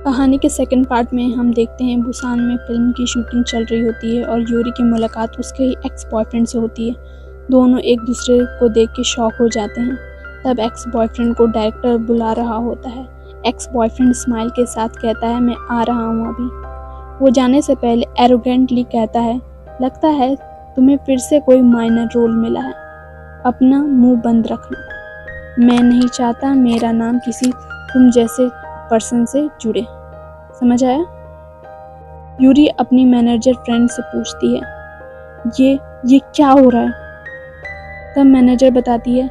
कहानी के second part में हम देखते हैं बुसान में फिल्म की शूटिंग चल रही होती है और यूरी की मुलाकात उसके ही एक्स बॉयफ्रेंड से होती है। दोनों एक दूसरे को देख के शॉक हो जाते हैं। तब एक्स बॉयफ्रेंड को डायरेक्टर बुला रहा होता है। एक्स बॉयफ्रेंड स्माइल के साथ कहता है, मैं आ रहा हूँ अभी। वो जाने से पहले एरोगेंटली कहता है, लगता है तुम्हें फिर से कोई माइनर रोल मिला है, अपना मुंह बंद रखना। मैं नहीं चाहता मेरा नाम किसी तुम जैसे पर्सन से जुड़े। समझ आया? यूरी अपनी मैनेजर फ्रेंड से पूछती है, ये क्या हो रहा है? तब मैनेजर बताती है,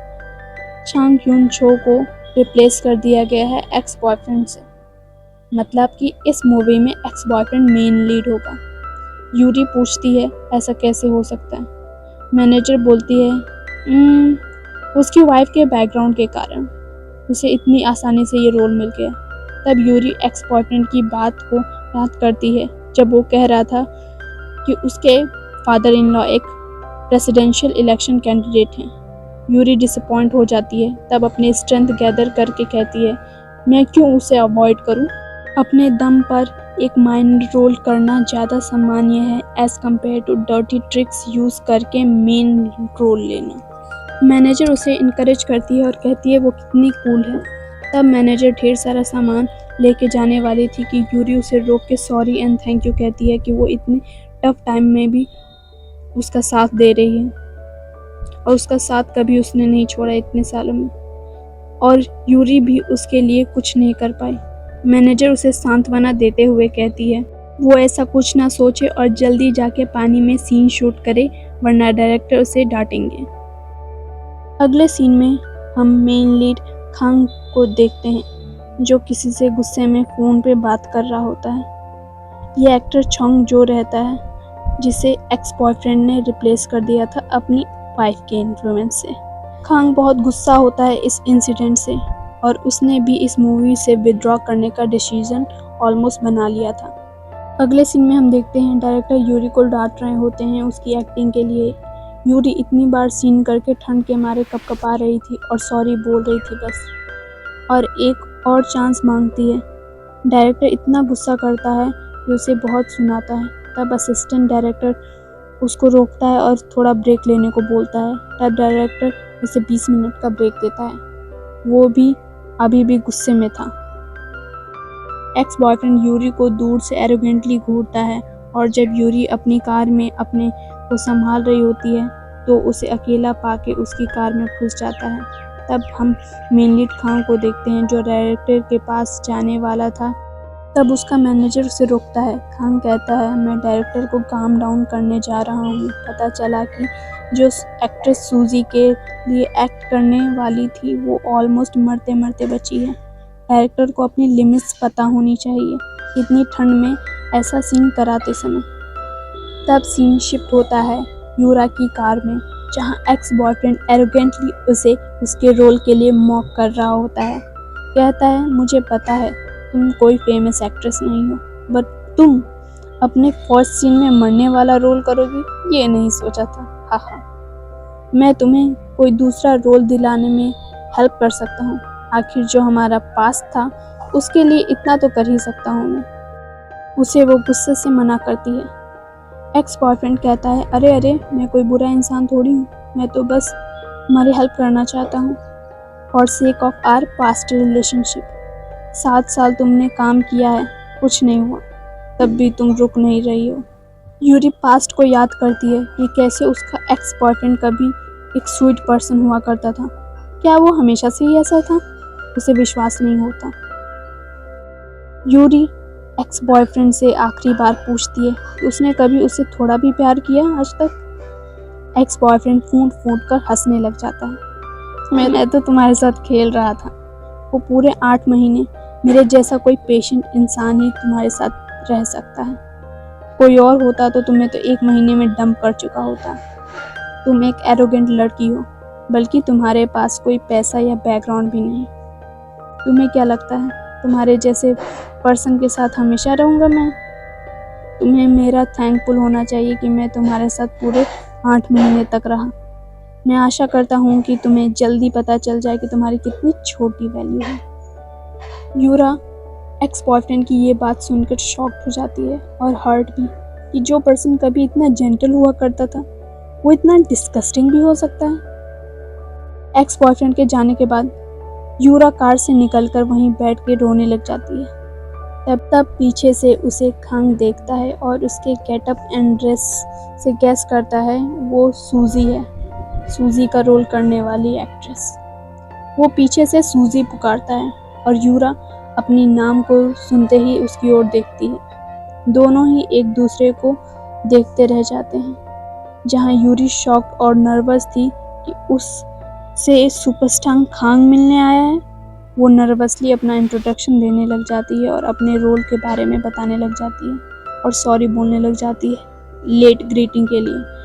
चांग ह्यून चो को रिप्लेस कर दिया गया है एक्स बॉयफ्रेंड से। मतलब कि इस मूवी में एक्स बॉयफ्रेंड मेन लीड होगा। यूरी पूछती है, ऐसा कैसे हो सकता है? मैनेजर बोलती है, उसकी वाइफ के बैकग्राउंड के कारण उसे इतनी आसानी से ये रोल मिल गया। तब यूरी एक्स बॉयफ्रेंड की बात को याद करती है जब वो कह रहा था कि उसके फादर इन लॉ एक प्रेसिडेंशियल इलेक्शन कैंडिडेट हैं। यूरी डिसअपॉइंट हो जाती है। तब अपनी स्ट्रेंथ गैदर करके कहती है, मैं क्यों उसे अवॉइड करूं? अपने दम पर एक माइनर रोल करना ज़्यादा सामान्य है as compare to dirty tricks use करके मेन रोल लेना। मैनेजर उसे इनकरेज करती है और कहती है वो कितनी कूल है। तब मैनेजर ढेर सारा सामान लेके जाने वाली थी कि यूरी उसे रोक के सॉरी एंड थैंक यू कहती है कि वो इतने टफ टाइम में भी उसका साथ दे रही है और उसका साथ कभी उसने नहीं छोड़ा इतने सालों में, और यूरी भी उसके लिए कुछ नहीं कर पाई। मैनेजर उसे सांत्वना देते हुए कहती है वो ऐसा कुछ ना सोचे और जल्दी जाके पानी में सीन शूट करे, वरना डायरेक्टर उसे डांटेंगे। अगले सीन में हम मेन लीड खांग को देखते हैं जो किसी से गुस्से में फ़ोन पे बात कर रहा होता है। ये एक्टर चोंग जो रहता है जिसे एक्स बॉयफ्रेंड ने रिप्लेस कर दिया था अपनी वाइफ के इन्फ्लुएंस से। खांग बहुत गुस्सा होता है इस इंसिडेंट से और उसने भी इस मूवी से विड्रॉ करने का डिसीजन ऑलमोस्ट बना लिया था। अगले सीन में हम देखते हैं डायरेक्टर यूरी को डांट रहे होते हैं उसकी एक्टिंग के लिए। यूरी इतनी बार सीन करके ठंड के मारे कपकपा रही थी और सॉरी बोल रही थी बस, और एक और चांस मांगती है। डायरेक्टर इतना गुस्सा करता है कि उसे बहुत सुनाता है। तब असिस्टेंट डायरेक्टर उसको रोकता है और थोड़ा ब्रेक लेने को बोलता है। तब डायरेक्टर उसे 20 मिनट का ब्रेक देता है। वो भी अभी भी गुस्से में था। एक्स बॉयफ्रेंड यूरी को दूर से एरोगेंटली घूरता है और जब यूरी अपनी कार में अपने को संभाल रही होती है तो उसे अकेला पाके उसकी कार में घुस जाता है। तब हम मेन लीड खांग को देखते हैं जो डायरेक्टर के पास जाने वाला था। तब उसका मैनेजर उसे रोकता है। खांग कहता है, मैं डायरेक्टर को काम डाउन करने जा रहा हूँ। पता चला कि जो एक्ट्रेस सूजी के लिए एक्ट करने वाली थी वो ऑलमोस्ट मरते मरते बची है। डायरेक्टर को अपनी लिमिट्स पता होनी चाहिए इतनी ठंड में ऐसा सीन कराते समय। तब सीन शिफ्ट होता है यूरा की कार में जहां एक्स बॉयफ्रेंड एरोगेंटली उसे उसके रोल के लिए मॉक कर रहा होता है। कहता है, मुझे पता है तुम कोई फेमस एक्ट्रेस नहीं हो, बट तुम अपने फर्स्ट सीन में मरने वाला रोल करोगी ये नहीं सोचा था। हाँ, मैं तुम्हें कोई दूसरा रोल दिलाने में हेल्प कर सकता हूँ। आखिर जो हमारा पास्ट था उसके लिए इतना तो कर ही सकता हूँ मैं। उसे वो गुस्से से मना करती है। एक्स बॉयफ्रेंड कहता है, अरे मैं कोई बुरा इंसान थोड़ी हूँ, मैं तो बस तुम्हारी हेल्प करना चाहता हूँ for sake of our past relationship. 7 साल तुमने काम किया है, कुछ नहीं हुआ, तब भी तुम रुक नहीं रही हो। यूरी पास्ट को याद करती है कि कैसे उसका एक्स बॉयफ्रेंड कभी एक स्वीट पर्सन हुआ करता था। क्या वो हमेशा से ही ऐसा था? उसे विश्वास नहीं होता। यूरी एक्स बॉयफ्रेंड से आखिरी बार पूछती है कि उसने कभी उसे थोड़ा भी प्यार किया आज तक। एक्स बॉयफ्रेंड फूट फूट कर हंसने लग जाता है। मैं तो तुम्हारे साथ खेल रहा था। वो पूरे 8 महीने मेरे जैसा कोई पेशेंट इंसान ही तुम्हारे साथ रह सकता है। कोई और होता तो तुम्हें तो 1 महीने में डंप कर चुका होता। तुम एक एरोगेंट लड़की हो, बल्कि तुम्हारे पास कोई पैसा या बैकग्राउंड भी नहीं। तुम्हें क्या लगता है तुम्हारे जैसे पर्सन के साथ हमेशा रहूँगा मैं। तुम्हें मेरा थैंकफुल होना चाहिए कि मैं तुम्हारे साथ पूरे 8 महीने तक रहा। मैं आशा करता हूँ कि तुम्हें जल्दी पता चल जाए कि तुम्हारी कितनी छोटी वैल्यू है। यूरा एक्स बॉयफ्रेंड की ये बात सुनकर शॉक्ड हो जाती है और हर्ट भी, कि जो पर्सन कभी इतना जेंटल हुआ करता था वो इतना डिस्गस्टिंग भी हो सकता है। एक्स बॉयफ्रेंड के जाने के बाद यूरा कार से निकलकर वहीं बैठ के रोने लग जाती है। तब पीछे से उसे खांग देखता है और उसके गेटअप एंड ड्रेस से गैस करता है वो सूजी है, सूजी का रोल करने वाली एक्ट्रेस। वो पीछे से सूजी पुकारता है और यूरा अपनी नाम को सुनते ही उसकी ओर देखती है। दोनों ही एक दूसरे को देखते रह जाते हैं। जहां यूरी शॉक्ड और नर्वस थी कि उससे सुपरस्टार खांग मिलने आया है, वो नर्वसली अपना इंट्रोडक्शन देने लग जाती है और अपने रोल के बारे में बताने लग जाती है और सॉरी बोलने लग जाती है लेट ग्रीटिंग के लिए।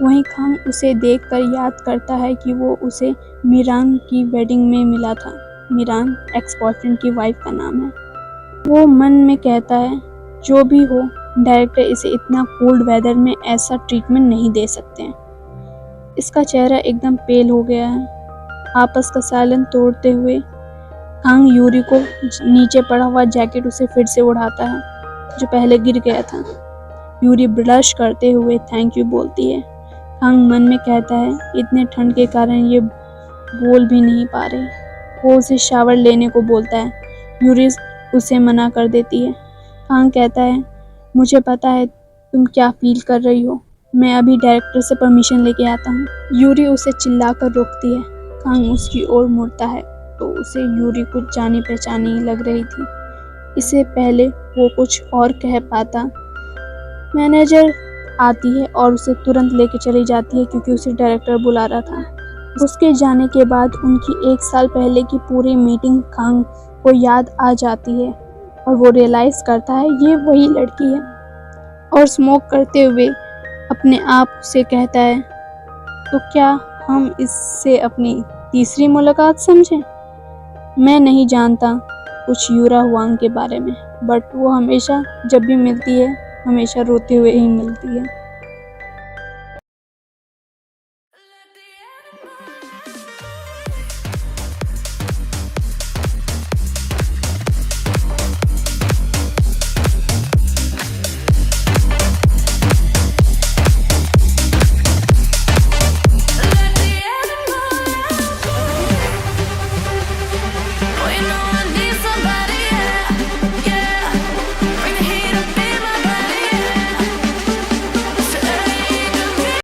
वहीं खांग उसे देखकर याद करता है कि वो उसे मीरान की वेडिंग में मिला था। मीरान एक्स बॉयफ्रेंड की वाइफ का नाम है। वो मन में कहता है जो भी हो, डायरेक्टर इसे इतना कोल्ड वेदर में ऐसा ट्रीटमेंट नहीं दे सकते हैं। इसका चेहरा एकदम पेल हो गया है। आपस का साइलेंस तोड़ते हुए खांग यूरी को नीचे पड़ा हुआ जैकेट उसे फिर से उड़ाता है जो पहले गिर गया था। यूरी ब्लश करते हुए थैंक यू बोलती है। खांग मन में कहता है इतने ठंड के कारण ये बोल भी नहीं पा रही। वो उसे शावर लेने को बोलता है। यूरी उसे मना कर देती है। खांग कहता है मुझे पता है तुम क्या फील कर रही हो, मैं अभी डायरेक्टर से परमिशन लेके आता हूँ। यूरी उसे चिल्लाकर रोकती है। खांग उसकी ओर मुड़ता है तो उसे यूरी कुछ जानी पहचानी लग रही थी। इससे पहले वो कुछ और कह पाता, मैनेजर आती है और उसे तुरंत लेके चली जाती है क्योंकि उसे डायरेक्टर बुला रहा था। उसके जाने के बाद उनकी 1 साल पहले की पूरी मीटिंग खांग को याद आ जाती है और वो रियलाइज़ करता है ये वही लड़की है और स्मोक करते हुए अपने आप से कहता है तो क्या हम इससे अपनी तीसरी मुलाकात समझें। मैं नहीं जानता कुछ यूरा हुआंग के बारे में, बट वो हमेशा जब भी मिलती है हमेशा रोते हुए ही मिलती है।